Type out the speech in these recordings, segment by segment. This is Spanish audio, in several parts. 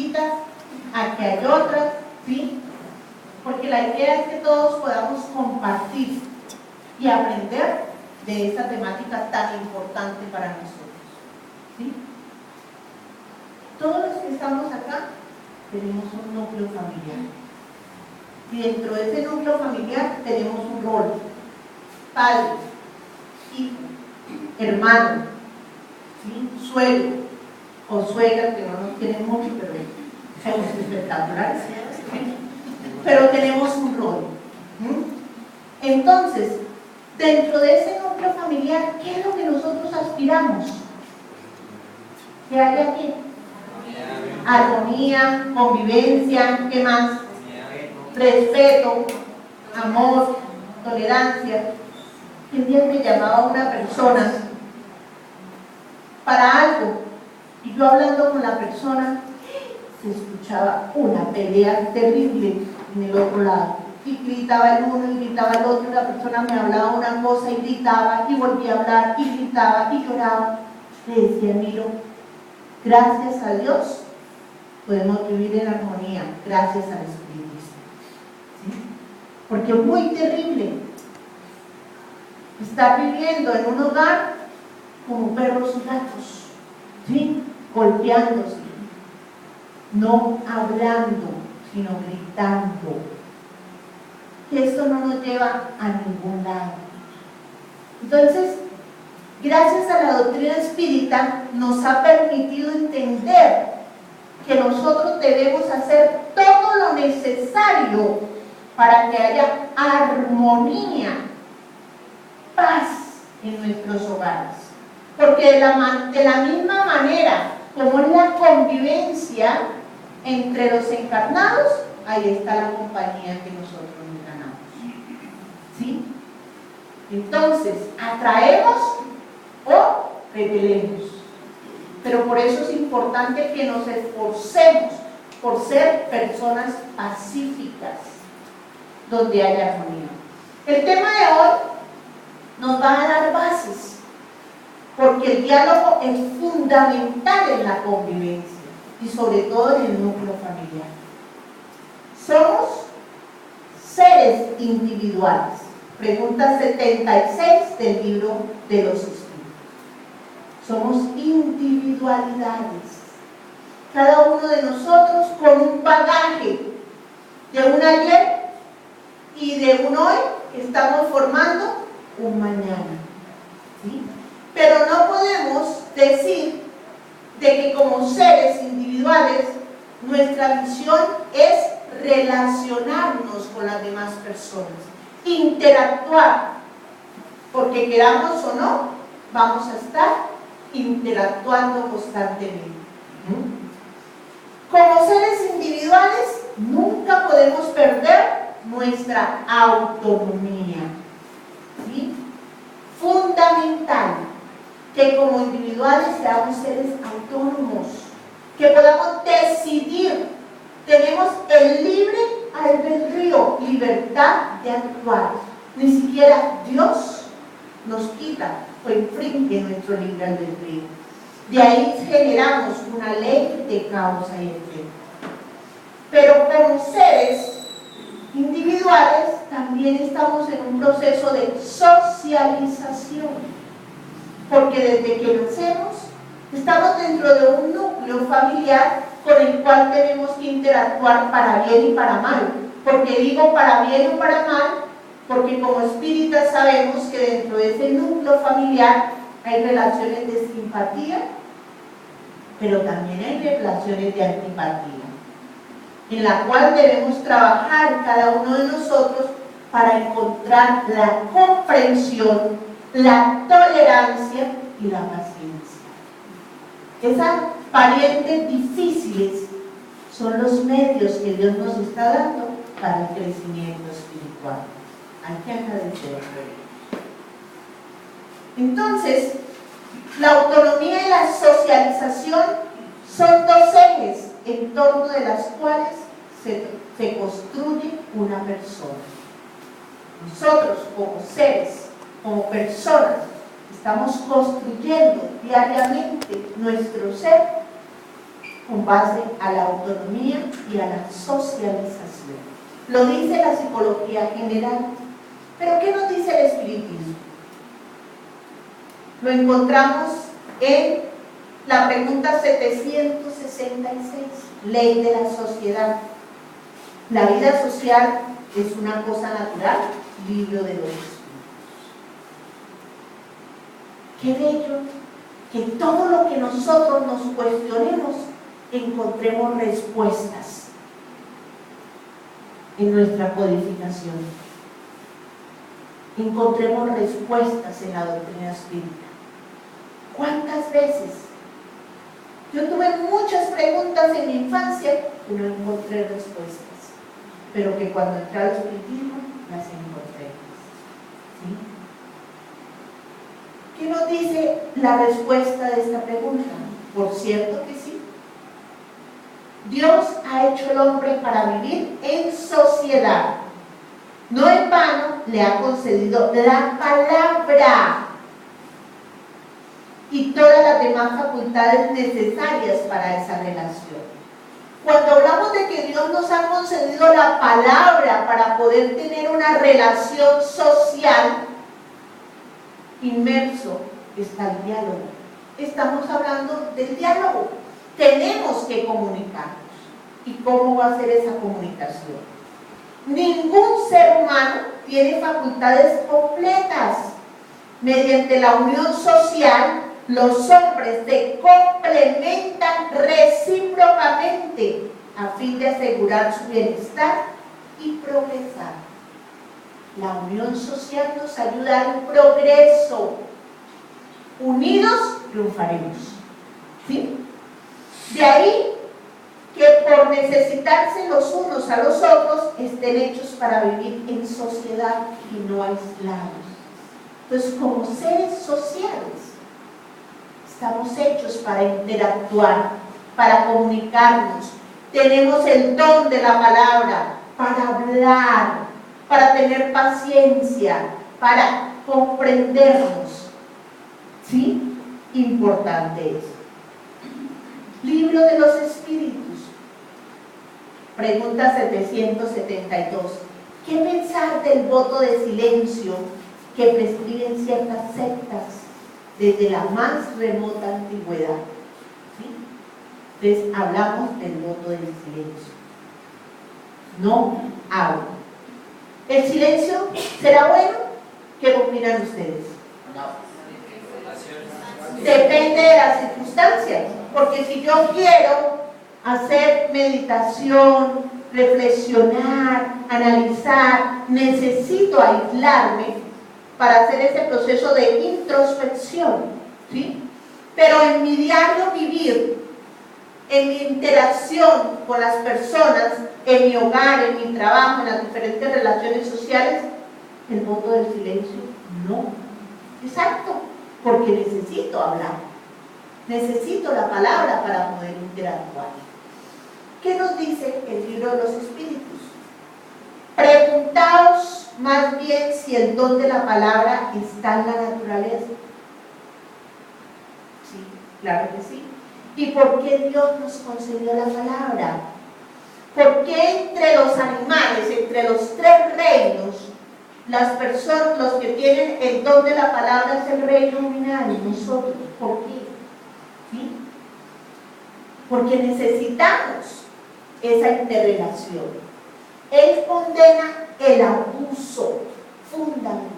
visitas, aquí hay otras, ¿sí? Porque la idea es que todos podamos compartir y aprender de esta temática tan importante para nosotros, ¿sí? Todos los que estamos acá tenemos un núcleo familiar. Y dentro de ese núcleo familiar tenemos un rol: padre, hijo, hermano, ¿sí? Suegro o suegra, que no nos quieren mucho, pero somos espectaculares. Pero tenemos un rol. Entonces, dentro de ese núcleo familiar, ¿qué es lo que nosotros aspiramos? ¿Qué hay aquí? Armonía, convivencia, ¿qué más? Respeto, amor, tolerancia. Un día me llamaba una persona para algo y yo hablando con la persona se escuchaba una pelea terrible en el otro lado y gritaba el uno y gritaba el otro y la persona me hablaba una cosa y gritaba y volvía a hablar y gritaba y lloraba. Le decía: Miro, gracias a Dios podemos vivir en armonía gracias al Espíritu. Porque es muy terrible estar viviendo en un hogar como perros y gatos, ¿sí? Golpeándose, no hablando, sino gritando. Que esto no nos lleva a ningún lado. Entonces, gracias a la doctrina espírita, nos ha permitido entender que nosotros debemos hacer todo lo necesario para que haya armonía, paz en nuestros hogares. Porque de la misma manera como es la convivencia entre los encarnados, ahí está la compañía que nosotros nos ganamos. ¿Sí? Entonces, atraemos o repelemos. Pero por eso es importante que nos esforcemos por ser personas pacíficas, donde haya armonía. El tema de hoy nos va a dar bases, porque el diálogo es fundamental en la convivencia y sobre todo en el núcleo familiar. Somos seres individuales. Pregunta 76 del libro de los Espíritus. Somos individualidades. Cada uno de nosotros con un bagaje de un ayer y de un hoy que estamos formando un mañana. ¿Sí? Pero no podemos decir de que como seres individuales nuestra misión es relacionarnos con las demás personas, interactuar, porque queramos o no, vamos a estar interactuando constantemente. Como seres individuales nunca podemos perder nuestra autonomía. ¿Sí? Fundamental que como individuales seamos seres autónomos, que podamos decidir, tenemos el libre albedrío, libertad de actuar. Ni siquiera Dios nos quita o infringe nuestro libre albedrío. De ahí generamos una ley de causa y efecto. Pero como seres individuales también estamos en un proceso de socialización, porque desde que nacemos estamos dentro de un núcleo familiar con el cual tenemos que interactuar para bien y para mal. Porque digo para bien o para mal, porque como espíritas sabemos que dentro de ese núcleo familiar hay relaciones de simpatía, pero también hay relaciones de antipatía, en la cual debemos trabajar cada uno de nosotros para encontrar la comprensión, la tolerancia y la paciencia. Esas parientes difíciles son los medios que Dios nos está dando para el crecimiento espiritual. Hay que agradecerle. Entonces, la autonomía y la socialización son dos ejes en torno de las cuales se construye una persona. Nosotros como seres, como personas, estamos construyendo diariamente nuestro ser con base a la autonomía y a la socialización. Lo dice la psicología general. ¿Pero qué nos dice el espiritismo? Lo encontramos en la pregunta 766, ley de la sociedad. La vida social es una cosa natural, libro de los espíritus. Qué bello que todo lo que nosotros nos cuestionemos encontremos respuestas en nuestra codificación. Encontremos respuestas en la doctrina espírita. ¿Cuántas veces? Yo tuve muchas preguntas en mi infancia y no encontré respuestas, pero que cuando entré al espiritismo las encontré. ¿Sí? ¿Qué nos dice la respuesta de esta pregunta? Por cierto que sí. Dios ha hecho al hombre para vivir en sociedad. No en vano le ha concedido la palabra y todas las demás facultades necesarias para esa relación. Cuando hablamos de que Dios nos ha concedido la palabra para poder tener una relación social, inmerso está el diálogo. Estamos hablando del diálogo. Tenemos que comunicarnos. ¿Y cómo va a ser esa comunicación? Ningún ser humano tiene facultades completas. Mediante la unión social, los hombres se complementan recíprocamente a fin de asegurar su bienestar y progresar. La unión social nos ayuda al progreso. Unidos triunfaremos. ¿Sí? De ahí que por necesitarse los unos a los otros estén hechos para vivir en sociedad y no aislados. Entonces, como seres sociales, estamos hechos para interactuar, para comunicarnos. Tenemos el don de la palabra para hablar, para tener paciencia, para comprendernos. ¿Sí? Importante es. Libro de los Espíritus. Pregunta 772. ¿Qué pensar del voto de silencio que prescriben ciertas sectas desde la más remota antigüedad? ¿Sí? Entonces hablamos del voto del silencio. No hablo. ¿El silencio será bueno? ¿Qué opinan ustedes? Depende de las circunstancias, porque si yo quiero hacer meditación, reflexionar, analizar, necesito aislarme para hacer ese proceso de introspección, ¿sí? Pero en mi diario vivir, en mi interacción con las personas, en mi hogar, en mi trabajo, en las diferentes relaciones sociales, el voto del silencio no. Exacto, porque necesito hablar, necesito la palabra para poder interactuar. ¿Qué nos dice el libro de los Espíritus? Preguntaos más bien si el don de la palabra está en la naturaleza. Sí, claro que sí. ¿Y por qué Dios nos concedió la palabra? ¿Por qué entre los animales, entre los tres reinos, las personas, los que tienen el don de la palabra es el reino nominal, nosotros? ¿Por qué? ¿Sí? Porque necesitamos esa interrelación. Él condena el abuso fundamental.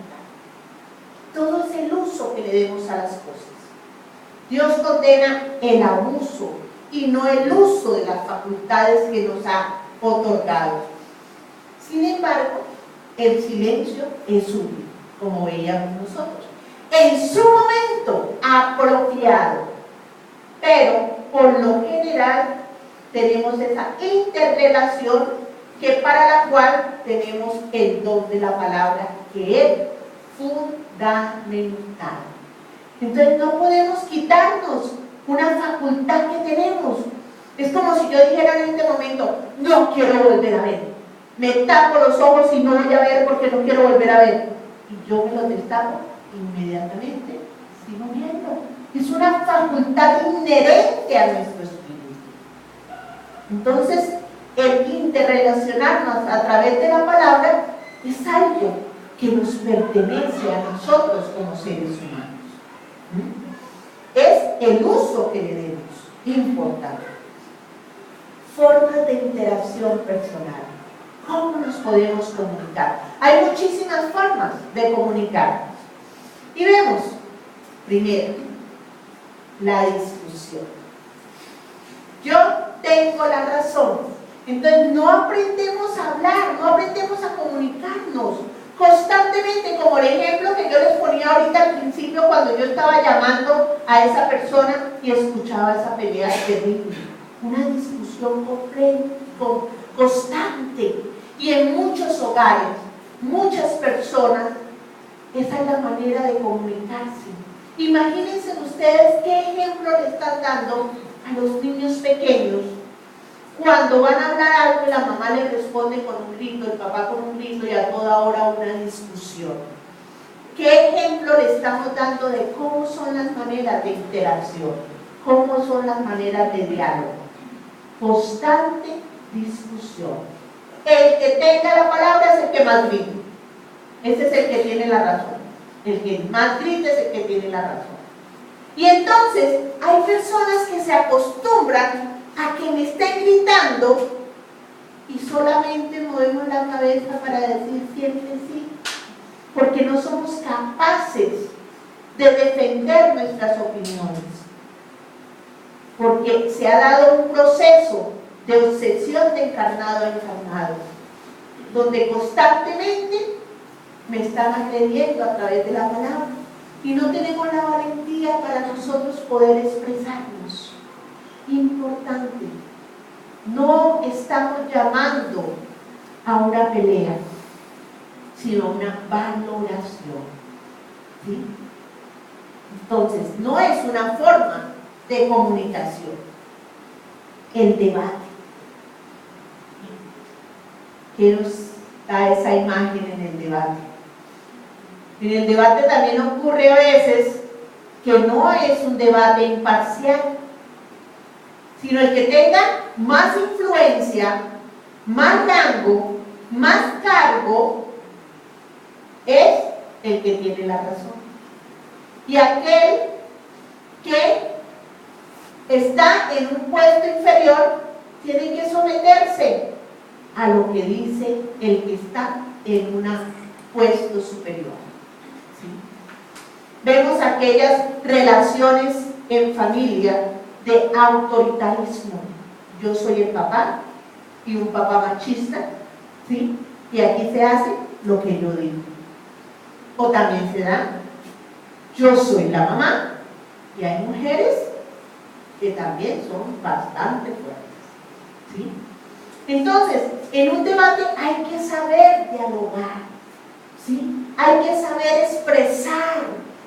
Todo es el uso que le demos a las cosas. Dios condena el abuso y no el uso de las facultades que nos ha otorgado. Sin embargo, el silencio es útil, como veíamos nosotros, en su momento apropiado, pero por lo general tenemos esa interrelación que para la cual tenemos el don de la palabra, que es fundamental. Entonces no podemos quitarnos una facultad que tenemos. Es como si yo dijera en este momento, no quiero volver a ver, me tapo los ojos y no voy a ver porque no quiero volver a ver, y yo me los destapo inmediatamente sigo viendo. Es una facultad inherente a nuestro espíritu. Entonces, el interrelacionarnos a través de la palabra es algo que nos pertenece a nosotros como seres humanos. Es el uso que le demos, importante. Formas de interacción personal. ¿Cómo nos podemos comunicar? Hay muchísimas formas de comunicarnos. Y vemos, primero, la discusión. Yo tengo la razón. Entonces no aprendemos a hablar, no aprendemos a comunicarnos constantemente, como el ejemplo que yo les ponía ahorita al principio cuando yo estaba llamando a esa persona y escuchaba esa pelea terrible. Una discusión constante. Y en muchos hogares, muchas personas, esa es la manera de comunicarse. Imagínense ustedes qué ejemplo le están dando a los niños pequeños cuando van a hablar algo y la mamá les responde con un grito, el papá con un grito y a toda hora una discusión. ¿Qué ejemplo le estamos dando de cómo son las maneras de interacción? ¿Cómo son las maneras de diálogo? Constante discusión. El que tenga la palabra es el que más grita. Ese es el que tiene la razón. El que más grita es el que tiene la razón. Y entonces hay personas que se acostumbran a que me estén gritando y solamente movemos la cabeza para decir siempre sí, porque no somos capaces de defender nuestras opiniones, porque se ha dado un proceso de obsesión de encarnado a encarnado, donde constantemente me están agrediendo a través de la palabra y no tenemos la valentía para nosotros poder expresarnos. Importante, no estamos llamando a una pelea, sino a una valoración. ¿Sí? Entonces, no es una forma de comunicación. El debate. ¿Qué nos da esa imagen en el debate? En el debate también ocurre a veces que no es un debate imparcial, sino el que tenga más influencia, más rango, más cargo, es el que tiene la razón. Y aquel que está en un puesto inferior tiene que someterse a lo que dice el que está en un puesto superior. ¿Sí? Vemos aquellas relaciones en familia de autoritarismo. Yo soy el papá y un papá machista, ¿sí? Y aquí se hace lo que yo digo. O también se da, yo soy la mamá y hay mujeres que también son bastante fuertes, ¿sí? Entonces, en un debate hay que saber dialogar, ¿sí? Hay que saber expresar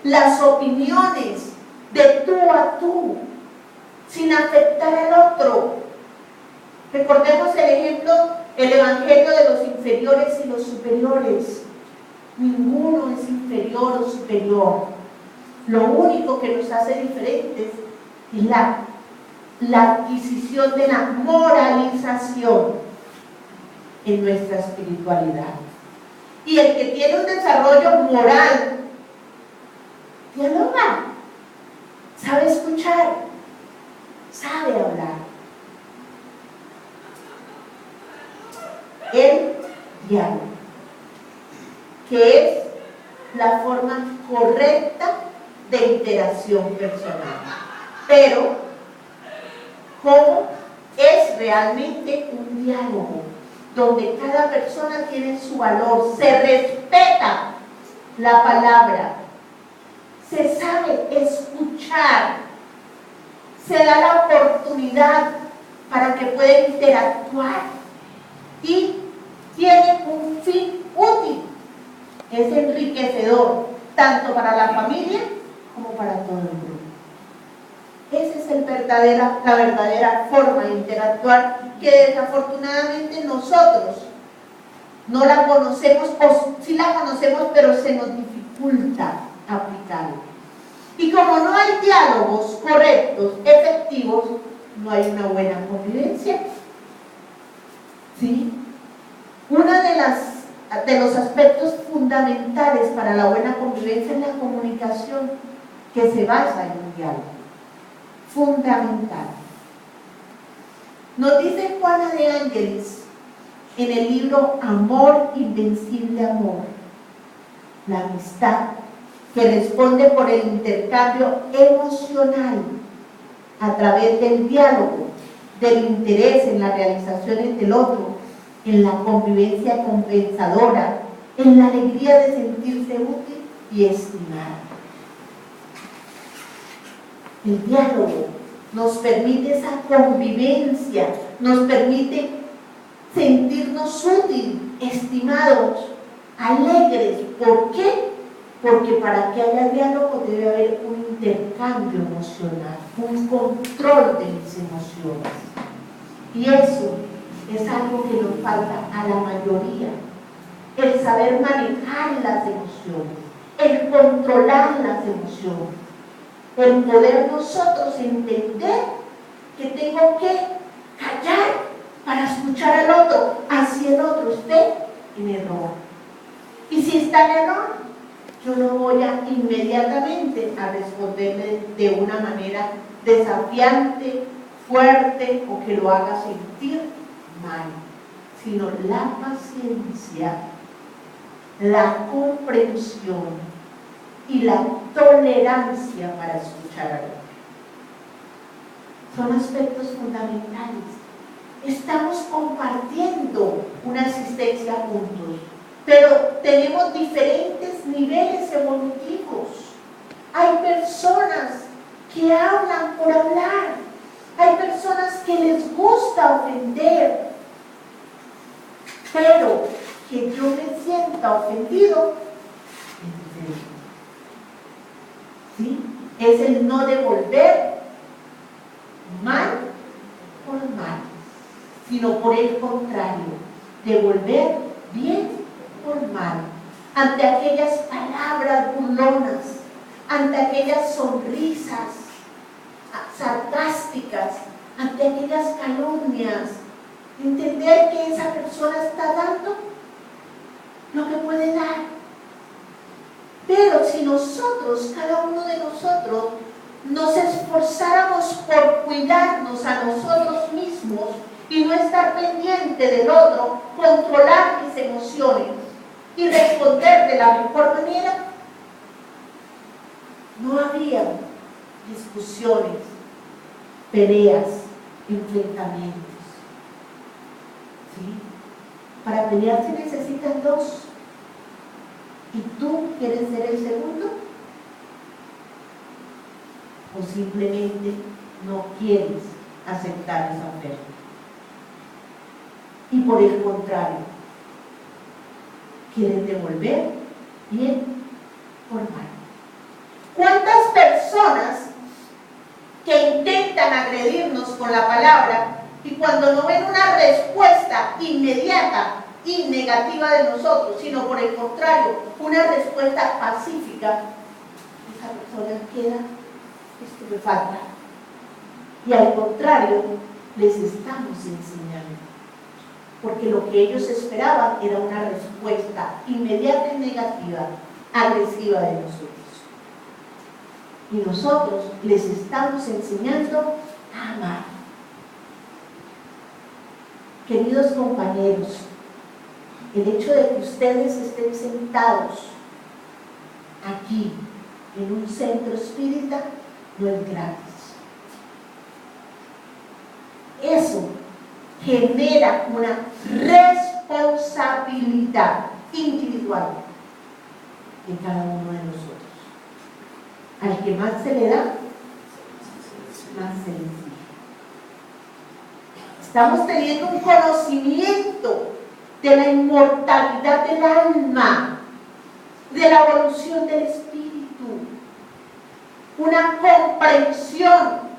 las opiniones de tú a tú, sin afectar al otro. Recordemos el ejemplo, el evangelio de los inferiores y los superiores. Ninguno es inferior o superior. Lo único que nos hace diferentes es la adquisición de la moralización en nuestra espiritualidad. Y el que tiene un desarrollo moral, dialoga, sabe escuchar, sabe hablar. El diálogo, que es la forma correcta de interacción personal. Pero, ¿cómo es realmente un diálogo? Donde cada persona tiene su valor, se respeta la palabra, se sabe escuchar, se da la oportunidad para que pueda interactuar y tiene un fin útil, es enriquecedor tanto para la familia como para todo el grupo. Esa es la verdadera forma de interactuar, que desafortunadamente nosotros no la conocemos, o sí la conocemos, pero se nos dificulta aplicarla. Y como no hay diálogos correctos, efectivos, no hay una buena convivencia ¿Sí? Uno de los aspectos fundamentales para la buena convivencia es la comunicación, que se basa en un diálogo. Fundamental. Nos dice Juana de Ángeles en el libro Amor, Invencible Amor, la amistad que responde por el intercambio emocional a través del diálogo, del interés en las realizaciones del otro, en la convivencia compensadora, en la alegría de sentirse útil y estimado. El diálogo nos permite esa convivencia, nos permite sentirnos útiles, estimados, alegres. ¿Por qué? Porque para que haya diálogo debe haber un intercambio emocional, un control de mis emociones. Y eso es algo que nos falta a la mayoría. El saber manejar las emociones, el controlar las emociones, el poder nosotros entender que tengo que callar para escuchar al otro, así el otro esté en error. Y si está en error, yo no voy a inmediatamente a responderle de una manera desafiante, fuerte o que lo haga sentir mal, sino la paciencia, la comprensión y la tolerancia para escuchar al otro. Son aspectos fundamentales. Estamos compartiendo una existencia juntos, pero tenemos diferentes niveles evolutivos. Hay personas que hablan por hablar, hay personas que les gusta ofender, pero que yo me sienta ofendido es diferente. ¿Sí? Es el no devolver mal por mal, sino por el contrario, devolver bien por mal, ante aquellas palabras burlonas, ante aquellas sonrisas sarcásticas, ante aquellas calumnias, entender que esa persona está dando lo que puede dar. Pero si nosotros, cada uno de nosotros, nos esforzáramos por cuidarnos a nosotros mismos y no estar pendiente del otro, controlar mis emociones y responder de la mejor manera, no habría discusiones, peleas, enfrentamientos. ¿Sí? Para pelear se necesitan dos. ¿Y tú quieres ser el segundo? ¿O simplemente no quieres aceptar esa oferta? Y por el contrario, ¿quieres devolver bien por mal? ¿Cuántas personas que intentan agredirnos con la palabra y cuando no ven una respuesta inmediata y negativa de nosotros, sino por el contrario, una respuesta pacífica, esa persona queda estupefacta? Y al contrario, les estamos enseñando, porque lo que ellos esperaban era una respuesta inmediata y negativa, agresiva de nosotros. Y nosotros les estamos enseñando a amar. Queridos compañeros, el hecho de que ustedes estén sentados aquí en un centro espírita no es gratis. Eso genera una responsabilidad individual de cada uno de nosotros. Al que más se le da, más se le exige. Estamos teniendo un conocimiento de la inmortalidad del alma, de la evolución del espíritu, una comprensión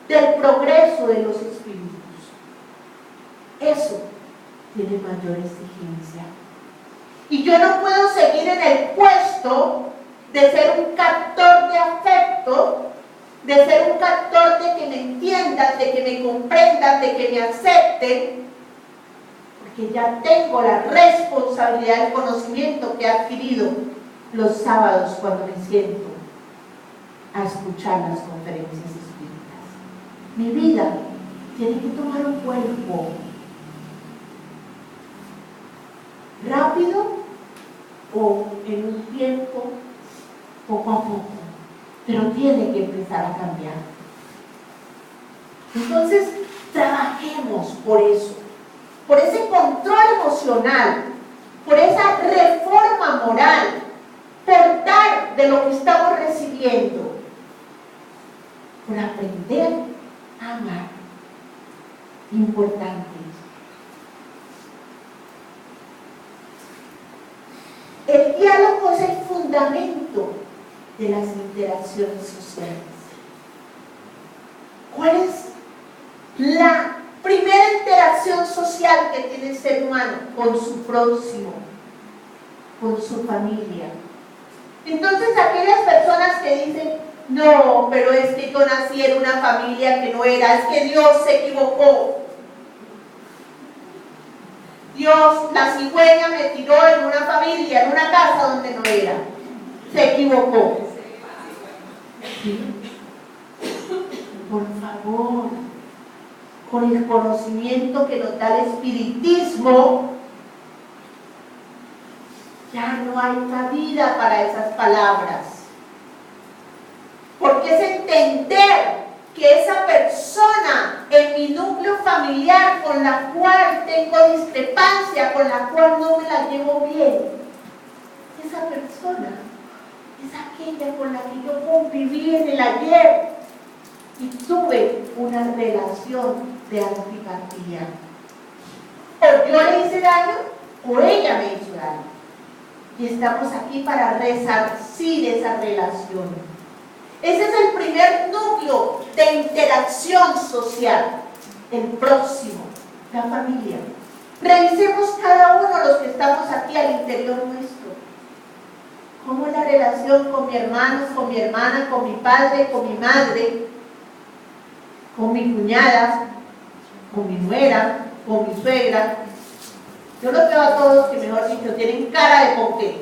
del progreso de los espíritus. Eso tiene mayor exigencia. Y yo no puedo seguir en el puesto de ser un captor de afecto, de ser un captor de que me entiendan, de que me comprendan, de que me acepten, que ya tengo la responsabilidad del conocimiento que he adquirido los sábados cuando me siento a escuchar las conferencias espíritas. Mi vida tiene que tomar un cuerpo rápido o en un tiempo poco a poco, pero tiene que empezar a cambiar. Entonces, trabajemos por eso, por ese control emocional, por esa reforma moral, por dar de lo que estamos recibiendo, por aprender a amar. Importante. El diálogo es el fundamento de las interacciones sociales. ¿Cuál es la primera interacción social que tiene el ser humano? Con su próximo, con su familia. Entonces, aquellas personas que dicen, no, pero es que yo nací en una familia que no era, es que Dios se equivocó. Dios, la cigüeña me tiró en una familia, en una casa donde no era. Se equivocó. ¿Sí? Por favor, con el conocimiento que nos da el espiritismo, ya no hay cabida para esas palabras. Porque es entender que esa persona en mi núcleo familiar con la cual tengo discrepancia, con la cual no me la llevo bien, esa persona es aquella con la que yo conviví en el ayer y tuve una relación de antipatía. O yo le hice daño o ella me hizo daño. Y estamos aquí para resarcir esa relación. Ese es el primer núcleo de interacción social, el próximo, la familia. Revisemos cada uno de los que estamos aquí al interior nuestro. ¿Cómo es la relación con mi hermano, con mi hermana, con mi padre, con mi madre, con mi cuñada, con mi nuera, con mi suegra? Yo los veo a todos que, mejor dicho, tienen cara de ponqué.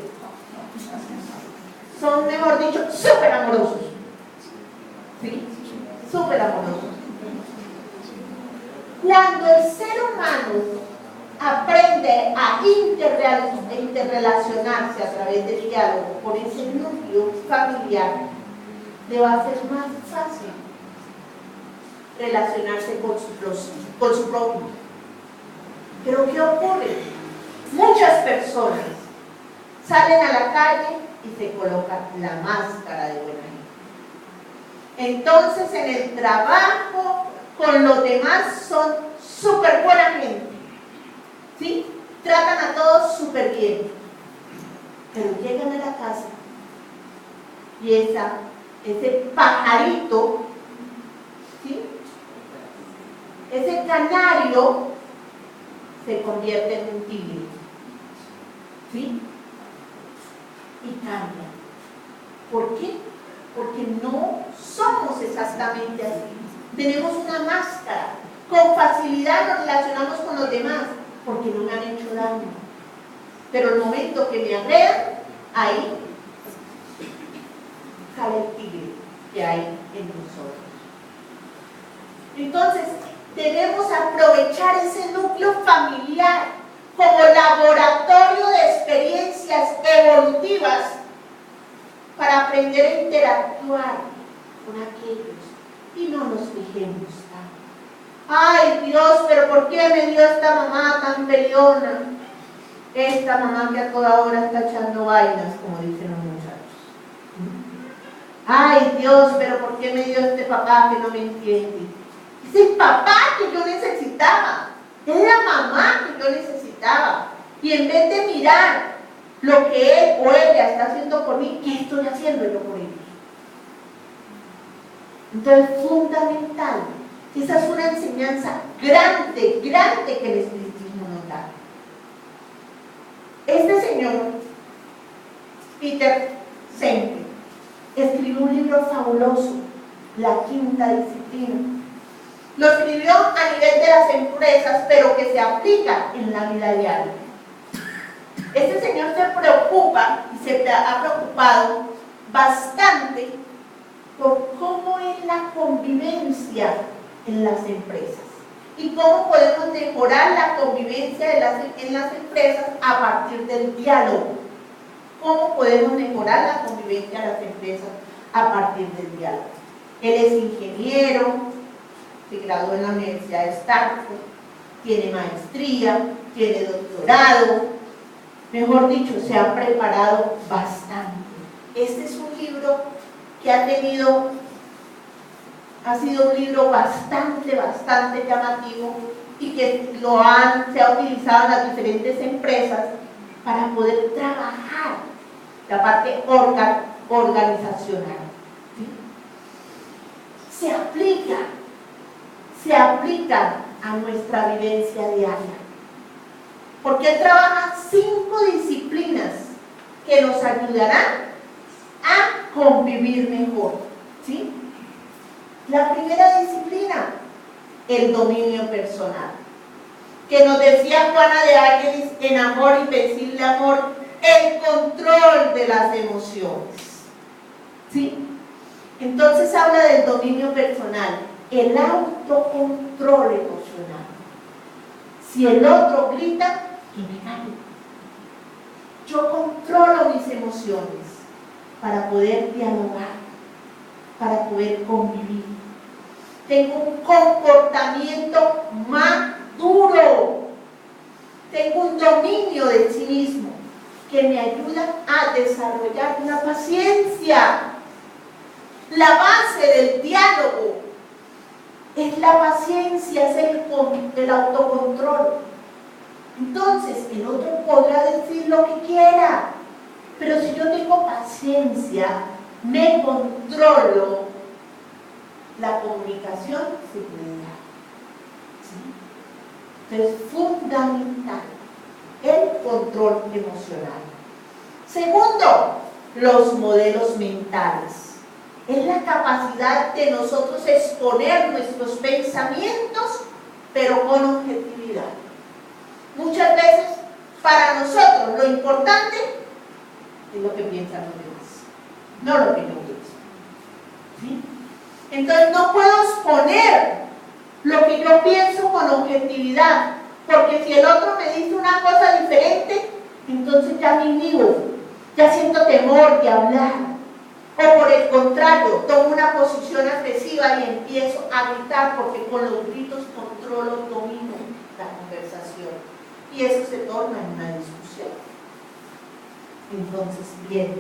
Son, mejor dicho, súper amorosos. ¿Sí? Súper amorosos. Cuando el ser humano aprende a interrelacionarse a través del diálogo con ese núcleo familiar, le va a ser más fácil relacionarse con su propio. Pero ¿qué ocurre? Muchas personas salen a la calle y se colocan la máscara de buena gente. Entonces, en el trabajo, con los demás, son súper buena gente. ¿Sí? Tratan a todos súper bien. Pero llegan a la casa y ese pajarito, ¿sí? Ese canario se convierte en un tigre. ¿Sí? Y cambia. ¿Por qué? Porque no somos exactamente así. Tenemos una máscara. Con facilidad nos relacionamos con los demás porque no me han hecho daño. Pero el momento que me agredan, ahí sale el tigre que hay en nosotros. Entonces, debemos aprovechar ese núcleo familiar como laboratorio de experiencias evolutivas para aprender a interactuar con aquellos y no nos fijemos tanto. Ay Dios, pero ¿por qué me dio esta mamá tan peleona? Esta mamá que a toda hora está echando vainas, como dicen los muchachos. Ay Dios, pero ¿por qué me dio este papá que no me entiende? Es el papá que yo necesitaba, es la mamá que yo necesitaba. Y en vez de mirar lo que él o ella está haciendo por mí, ¿qué estoy haciendo yo por ellos? Entonces, fundamental. Esa es una enseñanza grande, grande que el espiritismo nos da. Este señor, Peter Senke, escribió un libro fabuloso, La Quinta Disciplina. lo escribió a nivel de las empresas, pero que se aplica en la vida diaria. Este señor se preocupa y se ha preocupado bastante por cómo es la convivencia en las empresas y cómo podemos mejorar la convivencia en las empresas a partir del diálogo. ¿Cómo podemos mejorar la convivencia de las empresas a partir del diálogo? Él es ingeniero, se graduó en la Universidad de Stanford, tiene maestría, tiene doctorado, mejor dicho, se ha preparado bastante. Este es un libro que ha sido un libro bastante llamativo y que se ha utilizado en las diferentes empresas para poder trabajar la parte organizacional. ¿Sí? Se aplica a nuestra vivencia diaria, porque él trabaja 5 disciplinas que nos ayudarán a convivir mejor. ¿Sí? La primera disciplina, el dominio personal, que nos decía Juana de Ángeles en Amor Invencible Amor, el control de las emociones. ¿Sí? Entonces habla del dominio personal, el autocontrol emocional. Si el otro grita, que me calle. Yo controlo mis emociones para poder dialogar, para poder convivir. Tengo un comportamiento maduro. Tengo un dominio de sí mismo que me ayuda a desarrollar una paciencia. La base del diálogo es la paciencia, es el autocontrol. Entonces, el otro podrá decir lo que quiera, pero si yo tengo paciencia, me controlo, la comunicación se puede dar. ¿Sí? Entonces, fundamental el control emocional. Segundo, los modelos mentales. Es la capacidad de nosotros exponer nuestros pensamientos, pero con objetividad. Muchas veces, para nosotros, lo importante es lo que piensan los demás, no lo que yo pienso. ¿Sí? Entonces, no puedo exponer lo que yo pienso con objetividad, porque si el otro me dice una cosa diferente, entonces ya me inhibo, ya siento temor de hablar. O por el contrario, tomo una posición agresiva y empiezo a gritar, porque con los gritos controlo, domino la conversación. Y eso se torna en una discusión. Entonces, bien,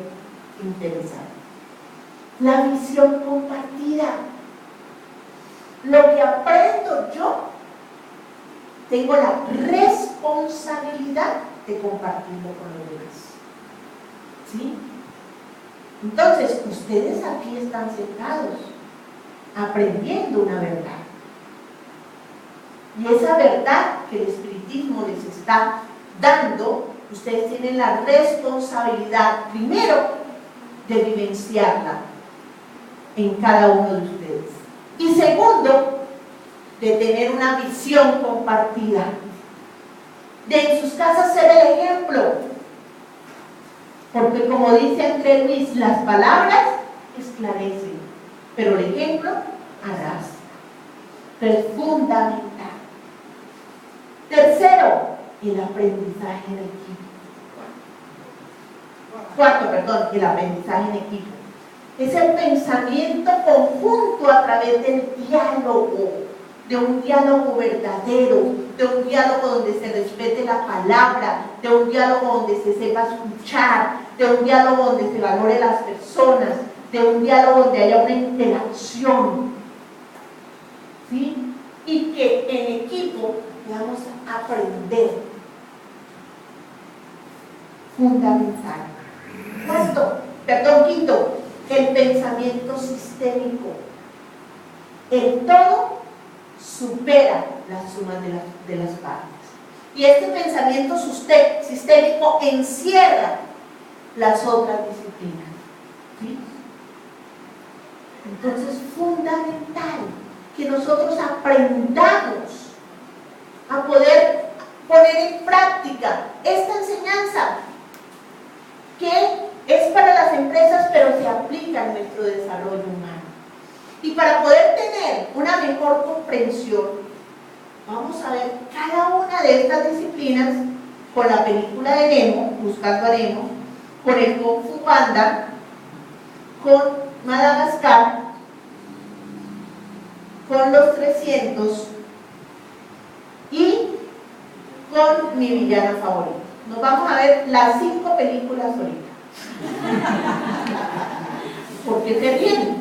interesante. La visión compartida. Lo que aprendo yo, tengo la responsabilidad de compartirlo con los demás. ¿Sí? Entonces, ustedes aquí están sentados, aprendiendo una verdad. Y esa verdad que el espiritismo les está dando, ustedes tienen la responsabilidad, primero, de vivenciarla en cada uno de ustedes. Y segundo, de tener una visión compartida. De en sus casas ser el ejemplo. Porque como dice André Luis, las palabras esclarecen, pero el ejemplo arrastra. Es fundamental. Tercero, el aprendizaje en equipo. Cuarto, el aprendizaje en equipo. Es el pensamiento conjunto a través del diálogo, de un diálogo verdadero, de un diálogo donde se respete la palabra, de un diálogo donde se sepa escuchar, de un diálogo donde se valore las personas, de un diálogo donde haya una interacción. ¿Sí? Y que en equipo vamos a aprender. Fundamental. Quinto, el pensamiento sistémico. El todo supera la suma de las partes. Y este pensamiento sistémico encierra las otras disciplinas. ¿Sí? Entonces, fundamental que nosotros aprendamos a poder poner en práctica esta enseñanza que es para las empresas, pero se aplica en nuestro desarrollo humano. Y para poder tener una mejor comprensión, vamos a ver cada una de estas disciplinas con la película de Nemo, Buscando a Nemo, con el Kung Fu Panda, con Madagascar, con Los 300 y con Mi Villano Favorito. Nos vamos a ver las 5 películas ahorita. Porque se viene.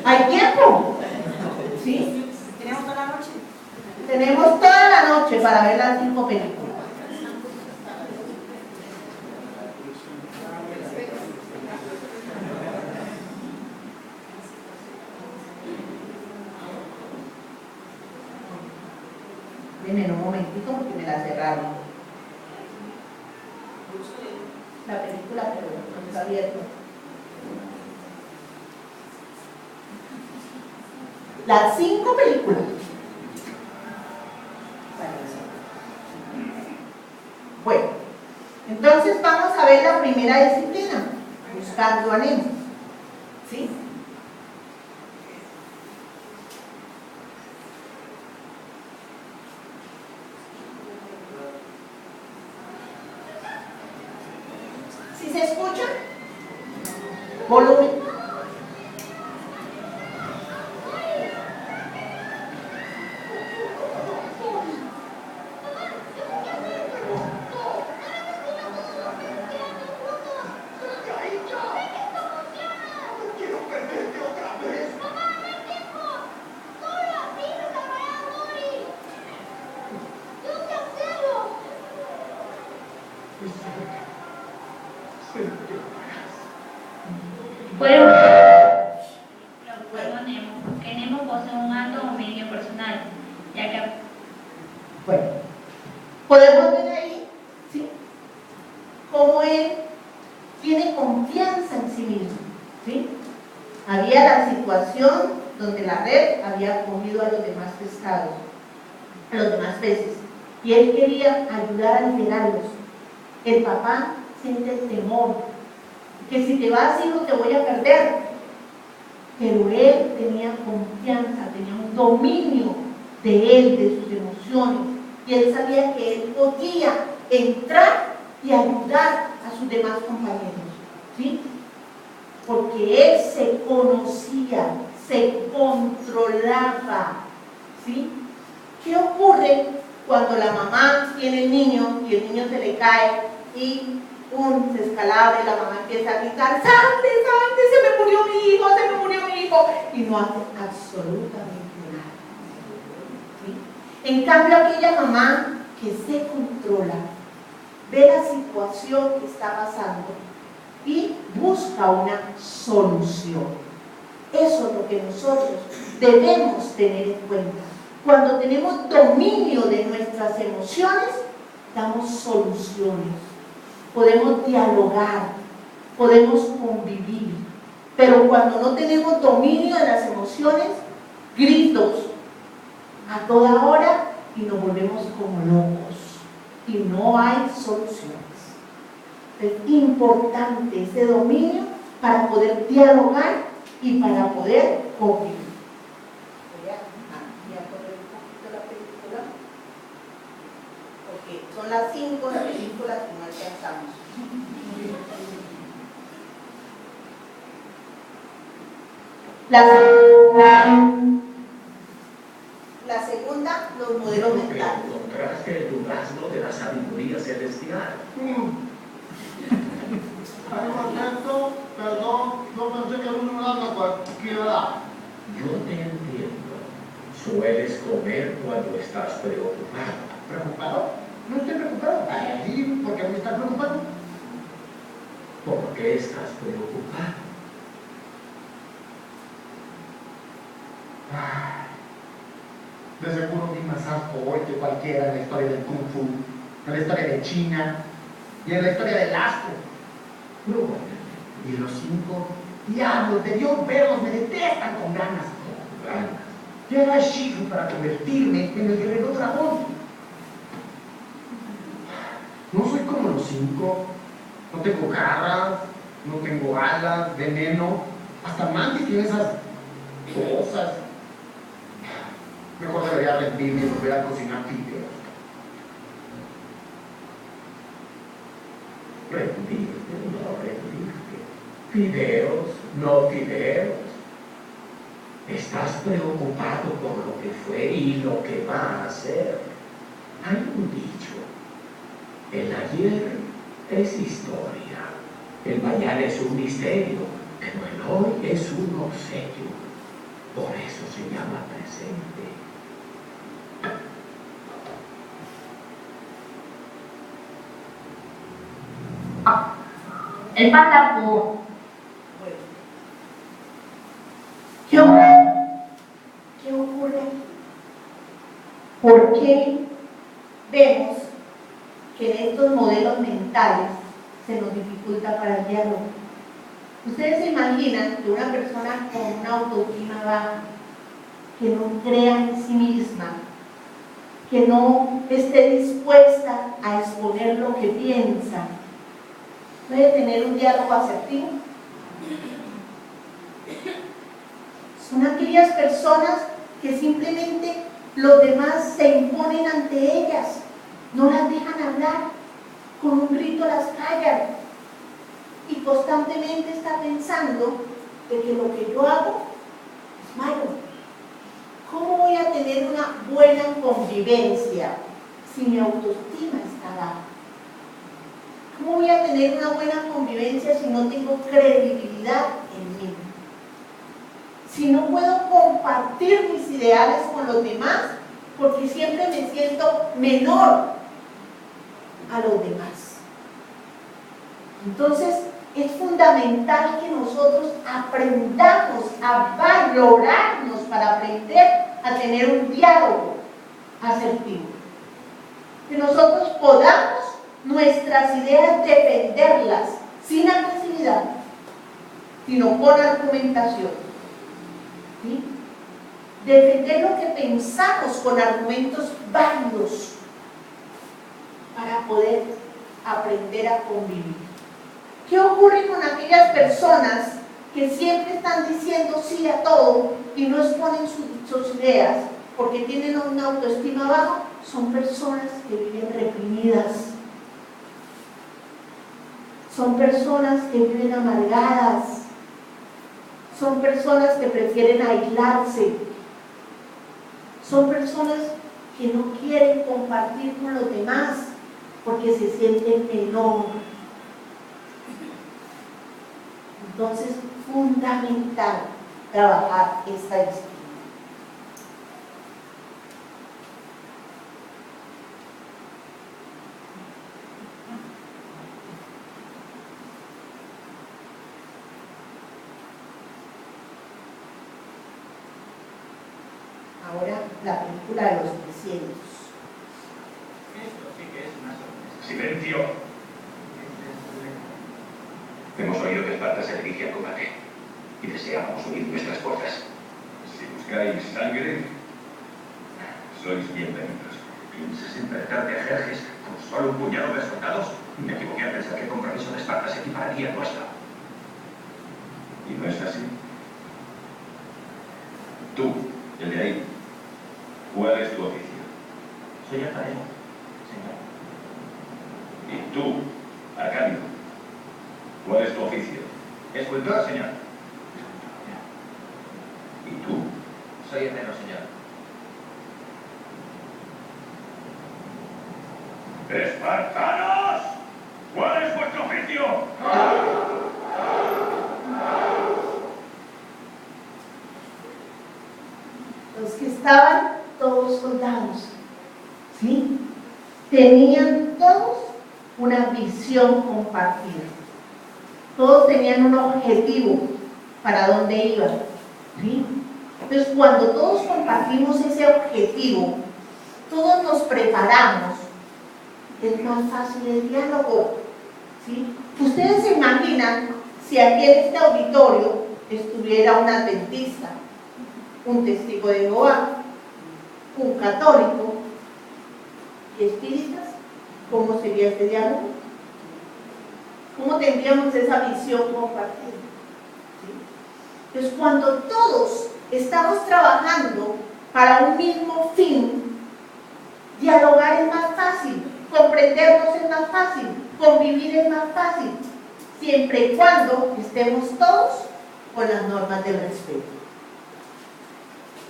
¿Hay tiempo? ¿Sí? ¿Tenemos toda la noche? Tenemos toda la noche para ver las 5 películas. Denme un momentito porque me la cerraron. La película, pero no está abierto. Las 5 películas. Bueno, entonces vamos a ver la primera disciplina, Buscando a Nemo. ¿Sí? ¿Sí se escucha? Volumen. Que Nemo posee un alto dominio personal, ya que... Bueno, podemos ver ahí, ¿sí?, cómo él tiene confianza en sí mismo, ¿sí? Había la situación donde la red había comido a los demás pescados, a los demás peces, y él quería ayudar a liberarlos. El papá siente el temor, que si te vas, hijo, te voy a perder. Pero él tenía confianza, tenía un dominio de él, de sus emociones, y él sabía que él podía entrar y ayudar a sus demás compañeros, ¿sí? Porque él se conocía, se controlaba, ¿sí? ¿Qué ocurre cuando la mamá tiene el niño y el niño se le cae y se escalabra y la mamá empieza a gritar: ¡Sante, sante! ¡Se me murió mi hijo! ¡Se me murió mi hijo! Y no hace absolutamente nada, ¿sí? En cambio, aquella mamá que se controla, ve la situación que está pasando y busca una solución. Eso es lo que nosotros debemos tener en cuenta. Cuando tenemos dominio de nuestras emociones, damos soluciones, podemos dialogar, podemos convivir. Pero cuando no tenemos dominio de las emociones, gritos a toda hora y nos volvemos como locos y no hay soluciones. Es importante ese dominio para poder dialogar y para poder convivir. Voy a poner un poquito la película, porque son las 5 de la película que no alcanzamos. La segunda, los modelos mentales. Encontraste el durazno de la sabiduría celestial. Ay, Roberto, perdón, no pensé que uno era cualquiera. Yo te entiendo. Sueles comer cuando estás preocupado. ¿Preocupado? No estoy preocupado. Ay, ¿por qué me estás preocupado? ¿Por qué estás preocupado? Ay, de seguro vi más asco hoy que cualquiera en la historia del Kung Fu, en la historia de China y en la historia del asco. Y los 5 diablos de Dios verlos me detestan con ganas. Ganas. Llega Shifu para convertirme en el guerrero dragón. No soy como los 5. No tengo garras, no tengo alas, veneno. Hasta Mantis tiene esas cosas. Mejor debería rendirme y volver a cocinar fideos. Rendirte, no rendirte. Fideos, no fideos. Estás preocupado por lo que fue y lo que va a ser. Hay un dicho. El ayer es historia. El mañana es un misterio, pero el hoy es un obsequio. Por eso se llama presente. El patapo. ¿Qué ocurre? ¿Qué ocurre? ¿Por qué vemos que en estos modelos mentales se nos dificulta para el diálogo? Ustedes se imaginan que una persona con una autoestima baja, que no crea en sí misma, que no esté dispuesta a exponer lo que piensa, puede tener un diálogo asertivo. Son aquellas personas que simplemente los demás se imponen ante ellas, no las dejan hablar, con un grito las callan y constantemente está pensando de que lo que yo hago es malo. ¿Cómo voy a tener una buena convivencia si mi autoestima está baja? ¿Cómo voy a tener una buena convivencia si no tengo credibilidad en mí? Si no puedo compartir mis ideales con los demás, porque siempre me siento menor a los demás. Entonces, es fundamental que nosotros aprendamos a valorarnos para aprender a tener un diálogo asertivo. Que nosotros podamos nuestras ideas defenderlas sin agresividad, sino con argumentación. ¿Sí? Defender lo que pensamos con argumentos válidos para poder aprender a convivir. ¿Qué ocurre con aquellas personas que siempre están diciendo sí a todo y no exponen sus ideas porque tienen una autoestima baja? Son personas que viven reprimidas. Son personas que viven amargadas. Son personas que prefieren aislarse. Son personas que no quieren compartir con los demás porque se sienten menor. Entonces, fundamental trabajar esta disciplina. Ahora, la película de los 300. Esto sí que es una sorpresa. ¡Silencio! Hemos oído que Esparta se dirige al combate y deseamos unir nuestras fuerzas. Si buscáis sangre, sois bienvenidos. ¿Piensas enfrentarte a Jerjes con solo un puñado de soldados? Me equivoqué al pensar que el compromiso de Esparta se equipararía al nuestro. Y no es así. Tú, el de ahí, ¿cuál es tu oficio? Soy alfarero, señor. Y tú, Arcadio, ¿cuál es tu oficio? Escultor, señor. ¿Y tú? Soy herrero, señor. ¡Espartanos! ¿Cuál es vuestro oficio? Los que estaban todos soldados, ¿sí? Tenían todos una visión compartida. Todos tenían un objetivo para dónde iban, ¿sí? Entonces, cuando todos compartimos ese objetivo, todos nos preparamos, es más fácil el diálogo, ¿sí? Ustedes se imaginan si aquí en este auditorio estuviera un adventista, un testigo de Jehová, un católico y espíritas, ¿cómo sería este diálogo? ¿Cómo tendríamos esa visión compartida? ¿Sí? Entonces, cuando todos estamos trabajando para un mismo fin, dialogar es más fácil, comprendernos es más fácil, convivir es más fácil, siempre y cuando estemos todos con las normas del respeto.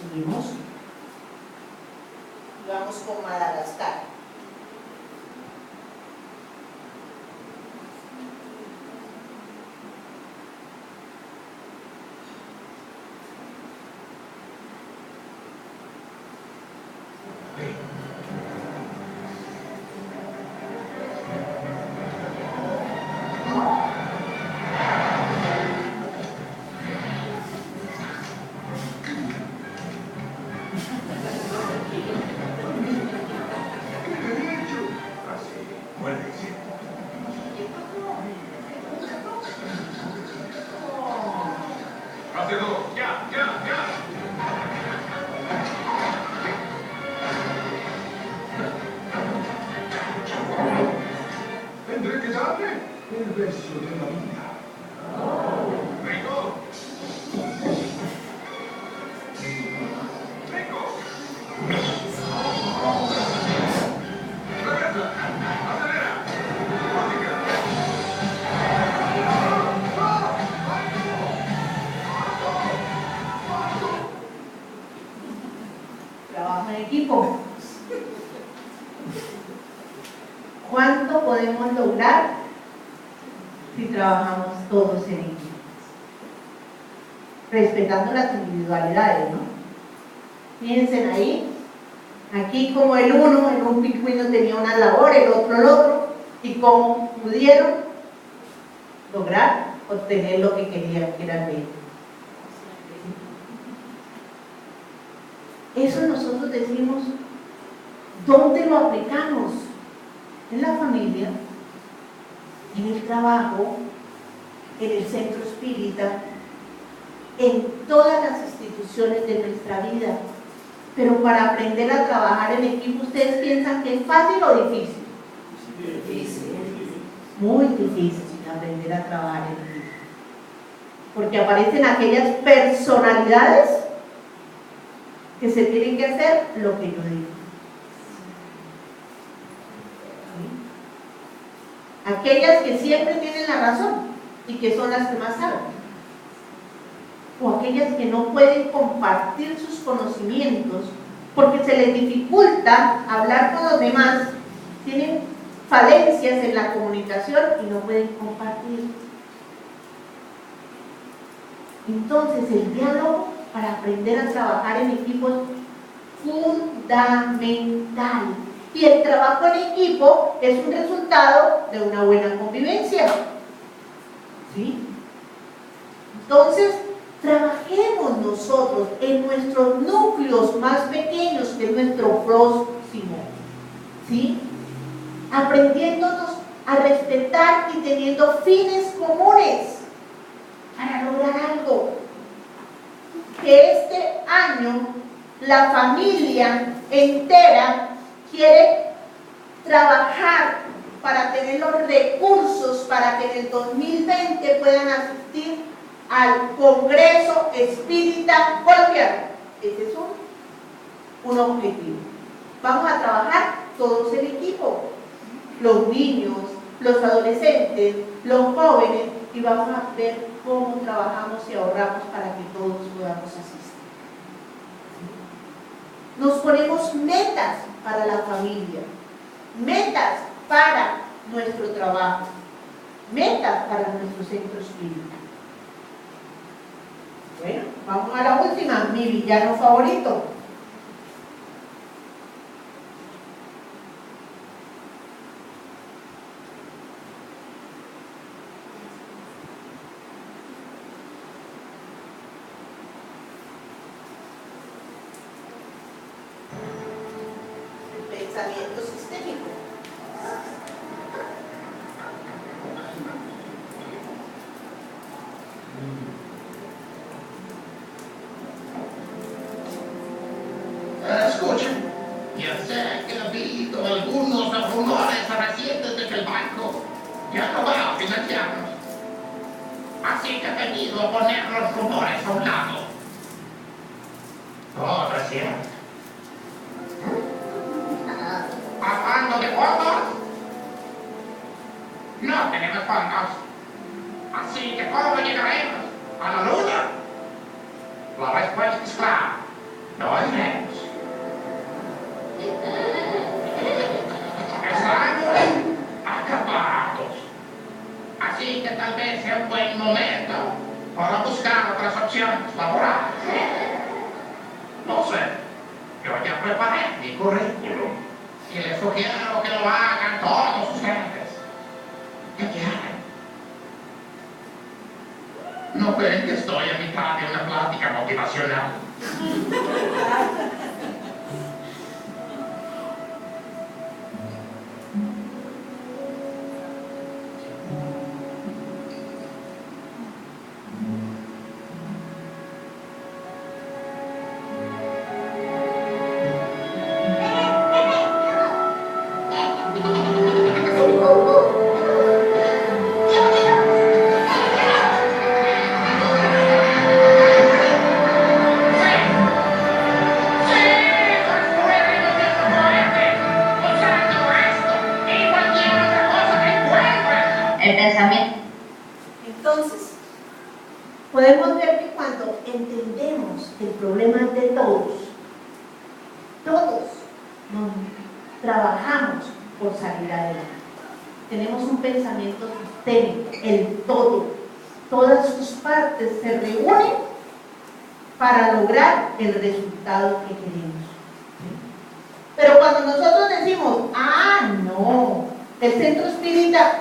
¿Seguimos? Vamos con Madagascar. Tendré que darle el beso de la vida. ¡Vengo! ¡Vengo! ¡Regresa! ¡Acelera! Trabajo en equipo. ¿Cuánto podemos lograr si trabajamos todos en equipo? Respetando las individualidades, ¿no? Piensen ahí, aquí como el uno en un pingüino tenía una labor, el otro, y cómo pudieron lograr obtener lo que querían, que era el bien. Eso nosotros decimos, ¿dónde lo aplicamos? En la familia, en el trabajo, en el centro espírita, en todas las instituciones de nuestra vida. Pero para aprender a trabajar en equipo, ¿ustedes piensan que es fácil o difícil? Difícil. Muy difícil aprender a trabajar en equipo. Porque aparecen aquellas personalidades que se tienen que hacer lo que yo digo. Aquellas que siempre tienen la razón y que son las que más saben, o aquellas que no pueden compartir sus conocimientos porque se les dificulta hablar con los demás, tienen falencias en la comunicación y no pueden compartir. Entonces el diálogo para aprender a trabajar en equipo es fundamental. Y el trabajo en equipo es un resultado de una buena convivencia. ¿Sí? Entonces, trabajemos nosotros en nuestros núcleos más pequeños, que es nuestro próximo. ¿Sí? Aprendiéndonos a respetar y teniendo fines comunes para lograr algo. Que este año la familia entera quiere trabajar para tener los recursos para que en el 2020 puedan asistir al Congreso Espírita Colombiano. Ese es un objetivo. Vamos a trabajar todos en equipo, los niños, los adolescentes, los jóvenes, y vamos a ver cómo trabajamos y ahorramos para que todos podamos asistir. Nos ponemos metas para la familia, metas para nuestro trabajo, metas para nuestro centro espírita. Bueno, vamos a la última, mi villano favorito. Pensamiento sistémico. financiarnos. Así que he tenido que poner los rumores a un lado. Todo es cierto. Hablando de fondos, no tenemos fondos. Así que ¿cómo llegaremos a la luna? La respuesta es clara. No iremos. Estamos acabados. Así que tal vez sea un buen momento para buscar otras opciones laborales. No sé, yo ya preparé mi currículum y les sugiero que lo hagan todos ustedes. ¿Qué quieren? ¿No ven que estoy a mitad de una plática motivacional? El pensamiento. Entonces, podemos ver que cuando entendemos el problema de todos trabajamos por salir adelante. Tenemos un pensamiento sistémico, el todo. Todas sus partes se reúnen para lograr el resultado que queremos. Pero cuando nosotros decimos, no, el centro espírita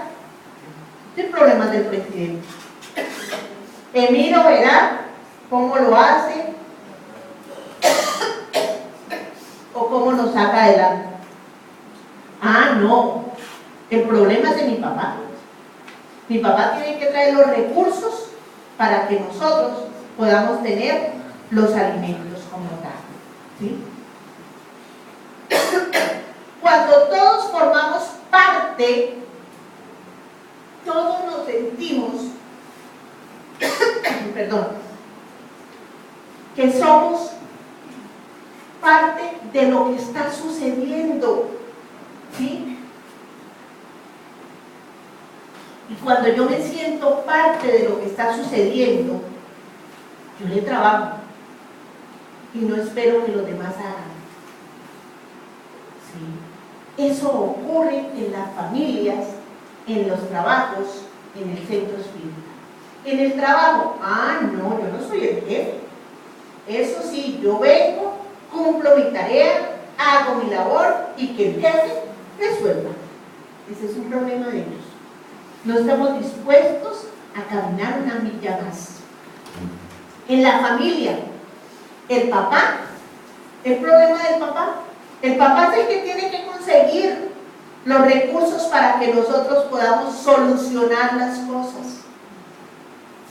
sin problemas del presidente. Emiro verá cómo lo hace o cómo lo saca adelante. No, el problema es de mi papá. Mi papá tiene que traer los recursos para que nosotros podamos tener los alimentos como tal. ¿Sí? Cuando todos formamos parte, todos nos sentimos, que somos parte de lo que está sucediendo, ¿sí? Y cuando yo me siento parte de lo que está sucediendo, yo le trabajo y no espero que los demás hagan. ¿Sí? Eso ocurre en las familias, en los trabajos, en el centro espírita. En el trabajo, no, yo no soy el jefe. Eso sí, yo vengo, cumplo mi tarea, hago mi labor y que el jefe resuelva. Ese es un problema de ellos. No estamos dispuestos a caminar una milla más. En la familia, el papá, el problema del papá. El papá es el que tiene que conseguir los recursos para que nosotros podamos solucionar las cosas.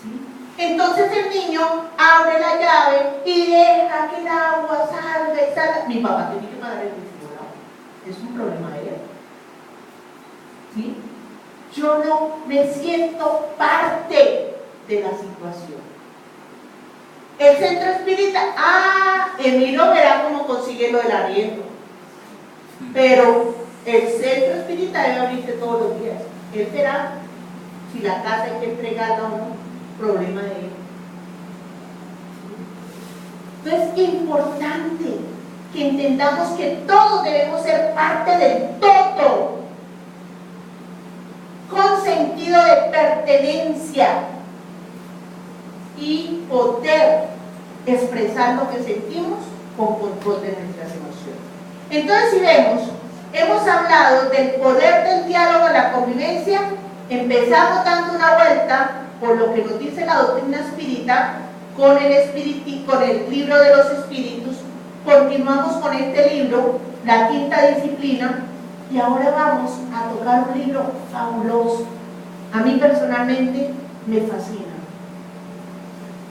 ¿Sí? Entonces el niño abre la llave y deja que el agua salga y salga. Mi papá tiene que pagar el recibo del agua. Es un problema de él. ¿Sí? Yo no me siento parte de la situación. El centro espírita, Emilio verá cómo consigue lo del arriendo. Pero el centro espírita debe abrirse todos los días. Él verá si la casa hay que entregarla o no, problema de él. Entonces es importante que entendamos que todos debemos ser parte del todo, con sentido de pertenencia y poder expresar lo que sentimos con control de nuestras emociones. Entonces, si vemos, hemos hablado del poder del diálogo en la convivencia, empezamos dando una vuelta por lo que nos dice la doctrina espírita con el libro de los espíritus, continuamos con este libro, la quinta disciplina, y ahora vamos a tocar un libro fabuloso. A mí personalmente me fascina.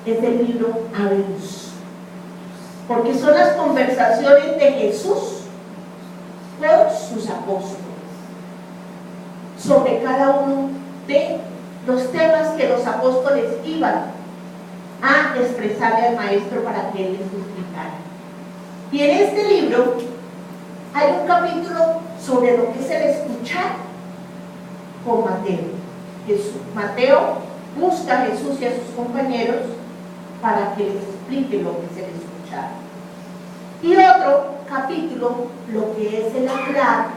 Es el libro Habemus, porque son las conversaciones de Jesús con sus apóstoles sobre cada uno de los temas que los apóstoles iban a expresarle al maestro para que él les explicara. Y en este libro hay un capítulo sobre lo que es el escuchar con Mateo. Mateo busca a Jesús y a sus compañeros para que les explique lo que es el escuchar. Y otro capítulo, lo que es el hablar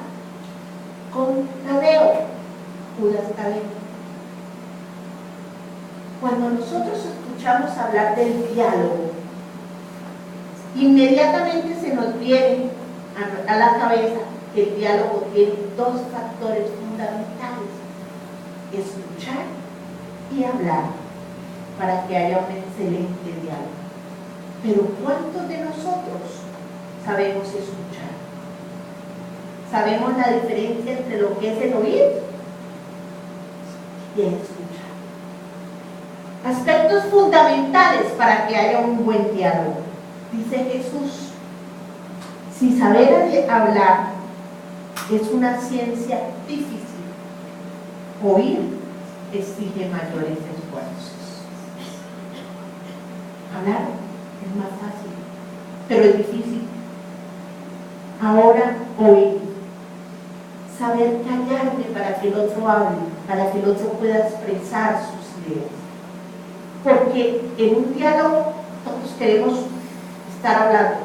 con Tadeo, Judas Tadeo. Cuando nosotros escuchamos hablar del diálogo, inmediatamente se nos viene a la cabeza que el diálogo tiene dos factores fundamentales: escuchar y hablar, para que haya un excelente diálogo. Pero ¿cuántos de nosotros sabemos escuchar? ¿Sabemos la diferencia entre lo que es el oír y el escuchar? Aspectos fundamentales para que haya un buen diálogo. Dice Jesús: si saber hablar es una ciencia difícil, oír exige mayores esfuerzos. Hablar es más fácil, pero es difícil. Ahora, oír. Saber callarme para que el otro hable, para que el otro pueda expresar sus ideas. Porque en un diálogo todos queremos estar hablando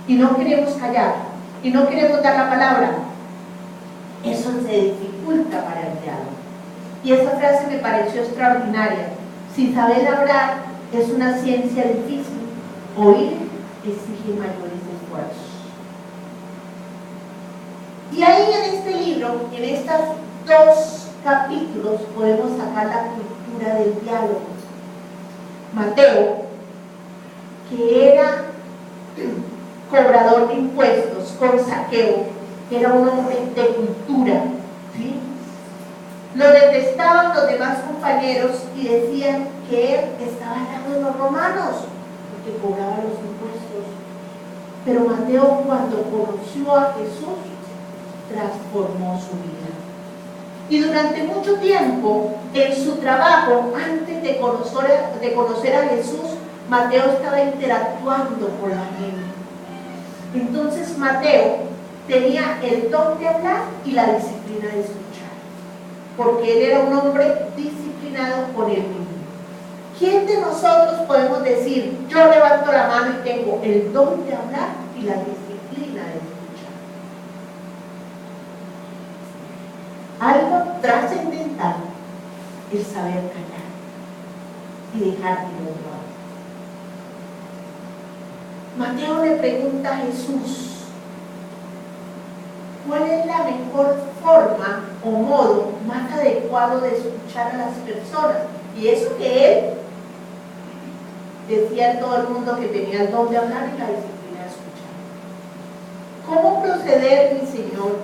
y no queremos callar y no queremos dar la palabra. Eso se dificulta para el diálogo. Y esa frase me pareció extraordinaria: si saber hablar es una ciencia difícil, oír exige mayores esfuerzos. Y ahí en este libro, en estos dos capítulos, podemos sacar la cultura del diálogo. Mateo, que era cobrador de impuestos, con Zaqueo, que era un hombre de cultura, ¿sí? Lo detestaban los demás compañeros y decían que él estaba al lado de los romanos, porque cobraba los impuestos. Pero Mateo, cuando conoció a Jesús, transformó su vida. Y durante mucho tiempo, en su trabajo, antes de conocer a Jesús, Mateo estaba interactuando con la gente. Entonces Mateo tenía el don de hablar y la disciplina de escuchar, porque él era un hombre disciplinado por él mismo. ¿Quién de nosotros podemos decir: yo levanto la mano y tengo el don de hablar y la disciplina de escuchar? Algo trascendental, el saber callar y dejar que el otro hable. Mateo le pregunta a Jesús: ¿cuál es la mejor forma o modo más adecuado de escuchar a las personas? Y eso que él decía a todo el mundo que tenía el don de hablar y la disciplina de escuchar. ¿Cómo proceder, mi Señor,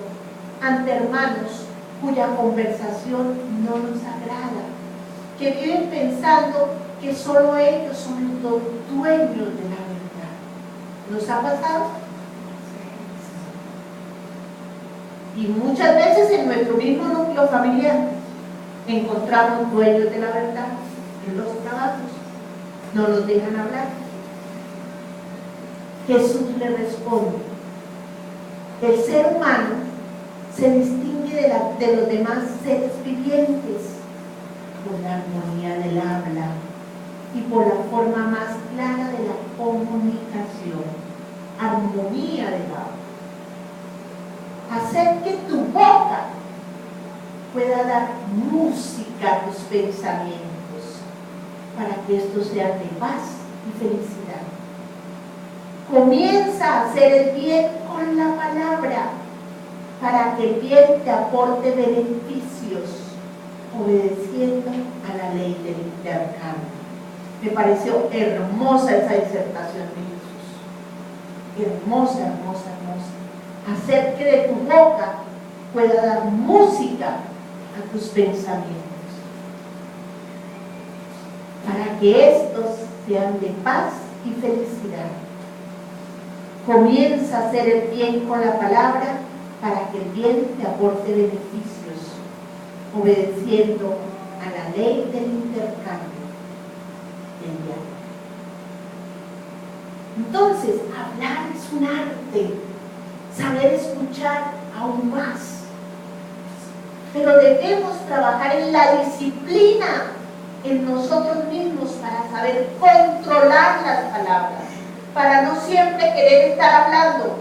ante hermanos cuya conversación no nos agrada, que viven pensando que solo ellos son los dueños de la verdad? ¿Nos ha pasado? Y muchas veces en nuestro mismo núcleo familiar encontramos dueños de la verdad en los trabajos, no nos dejan hablar. Jesús le responde: el ser humano se distingue de los demás seres vivientes por la armonía del habla y por la forma más clara de la comunicación. Armonía del habla. Hacer que tu boca pueda dar música a tus pensamientos, para que estos sean de paz y felicidad. Comienza a hacer el bien con la palabra, para que el bien te aporte beneficios, obedeciendo a la ley del intercambio. Me pareció hermosa esa disertación de Jesús. Hermosa, hermosa, hermosa. Hacer que de tu boca pueda dar música a tus pensamientos, para que estos sean de paz y felicidad. Comienza a hacer el bien con la palabra, para que el bien te aporte beneficios, obedeciendo a la ley del intercambio del diálogo. Entonces, hablar es un arte, saber escuchar aún más. Pero debemos trabajar en la disciplina en nosotros mismos para saber controlar las palabras, para no siempre querer estar hablando.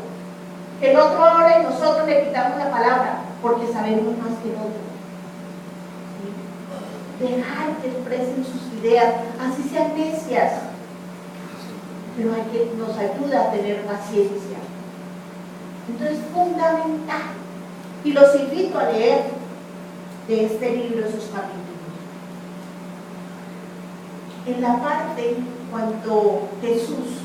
Que el otro habla y nosotros le quitamos la palabra porque sabemos más que el otro. ¿Sí? Dejar que expresen sus ideas, así sean necias, pero nos ayuda a tener paciencia. Entonces, fundamental. Y los invito a leer de este libro esos capítulos. En la parte cuando Jesús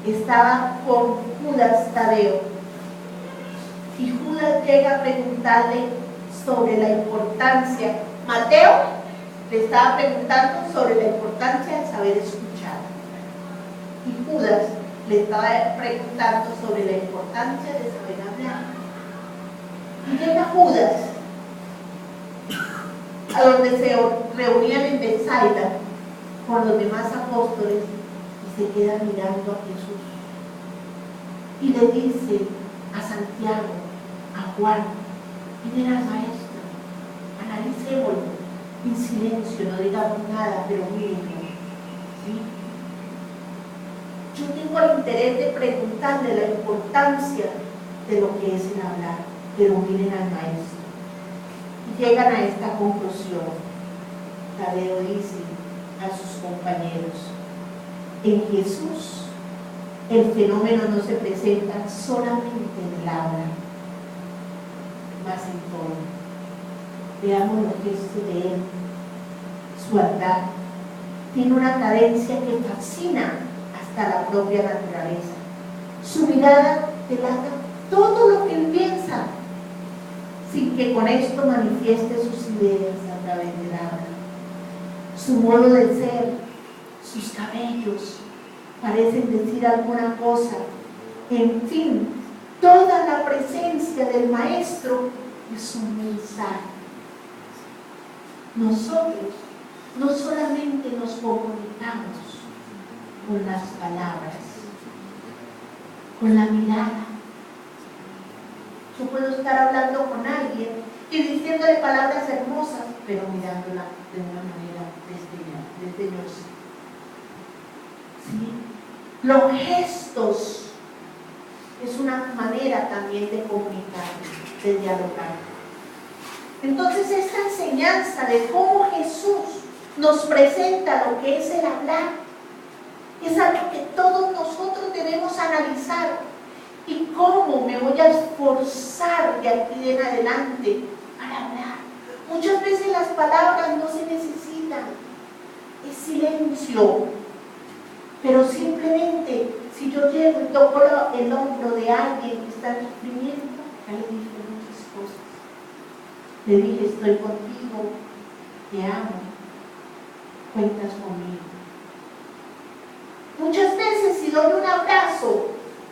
estaba con Judas Tadeo y Judas llega a preguntarle sobre la importancia, Mateo le estaba preguntando sobre la importancia de saber escuchar y Judas le estaba preguntando sobre la importancia de saber hablar. Y llega Judas a donde se reunían en Betsaida con los demás apóstoles y se queda mirando a Jesús y le dice a Santiago, a Juan, miren al maestro, analicémoslo en silencio, no digamos nada, pero mírenlo. ¿Sí? Yo tengo el interés de preguntarle la importancia de lo que es el hablar, pero miren al maestro. Y llegan a esta conclusión. Tadeo dice a sus compañeros, en Jesús el fenómeno no se presenta solamente en el habla, mas en todo. Veamos los gestos de él, su andar. Tiene una cadencia que fascina hasta la propia naturaleza. Su mirada delata todo lo que él piensa, sin que con esto manifieste sus ideas a través del habla. Su modo de ser, sus cabellos, parecen decir alguna cosa. En fin, toda la presencia del maestro es un mensaje. Nosotros no solamente nos comunicamos con las palabras, con la mirada. Yo puedo estar hablando con alguien y diciéndole palabras hermosas, pero mirándola de una manera desdeñosa. ¿Sí? Los gestos es una manera también de comunicar, de dialogar. Entonces, esta enseñanza de cómo Jesús nos presenta lo que es el hablar es algo que todos nosotros debemos analizar. ¿Y cómo me voy a esforzar de aquí en adelante para hablar? Muchas veces las palabras no se necesitan, es silencio. Pero simplemente, si yo llego y toco el hombro de alguien que está sufriendo, ya le dije muchas cosas. Le dije, estoy contigo, te amo, cuentas conmigo. Muchas veces si doy un abrazo,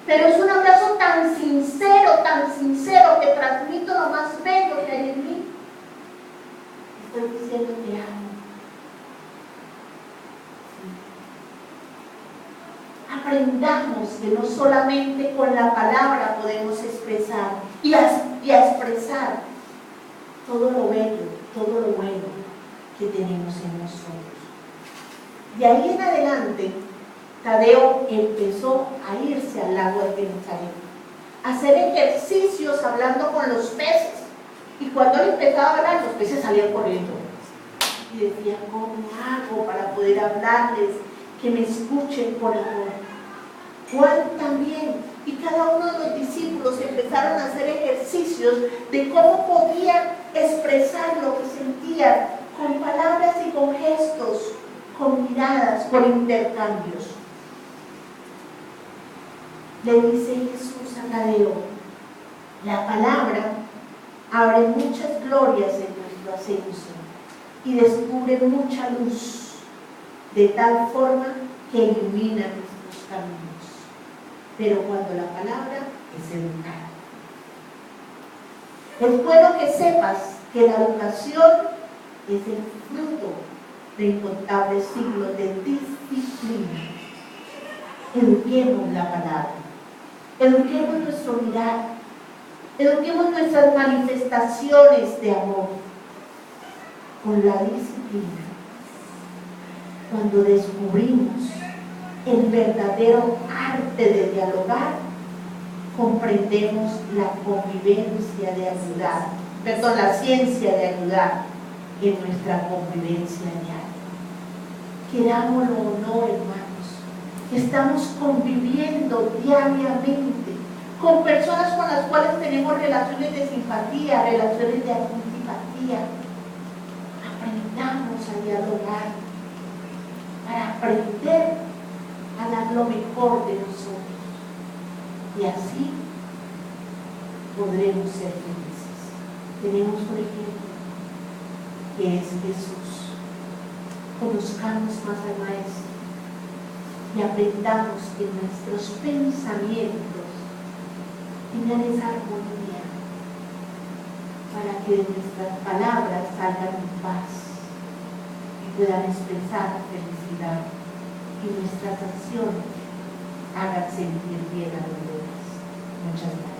pero es un abrazo tan sincero que transmito lo más bello que hay en mí, estoy diciendo te amo. Sí. Aprendamos que no solamente con la palabra podemos expresar y expresar todo lo bello, todo lo bueno que tenemos en nosotros. De ahí en adelante, Tadeo empezó a irse al lago de Genesaret, a hacer ejercicios hablando con los peces. Y cuando él empezaba a hablar, los peces salían corriendo. Y decía, ¿cómo hago para poder hablarles? Que me escuchen por amor. Juan también. Y cada uno de los discípulos empezaron a hacer ejercicios de cómo podían expresar lo que sentían con palabras y con gestos, con miradas, con intercambios. Le dice Jesús a Tadeo, la palabra abre muchas glorias en nuestro ascenso y descubre mucha luz, de tal forma que ilumina nuestros caminos. Pero cuando la palabra es educada. Es bueno que sepas que la educación es el fruto de incontables siglos de disciplina. Eduquemos la palabra, eduquemos nuestro mirar, eduquemos nuestras manifestaciones de amor con la disciplina. Cuando descubrimos el verdadero arte de dialogar, comprendemos la convivencia de ayudar, la ciencia de ayudar en nuestra convivencia diaria. Querámoslo o no, hermanos, estamos conviviendo diariamente con personas con las cuales tenemos relaciones de simpatía, relaciones de antipatía. Aprendamos a dialogar para aprender a dar lo mejor de nosotros, y así podremos ser felices. Tenemos un ejemplo que es Jesús. Conozcamos más al Maestro y aprendamos que nuestros pensamientos tengan esa armonía para que de nuestras palabras salgan paz y puedan expresar felicidad, y nuestras acciones hagan sentir bien a los demás. Muchas gracias.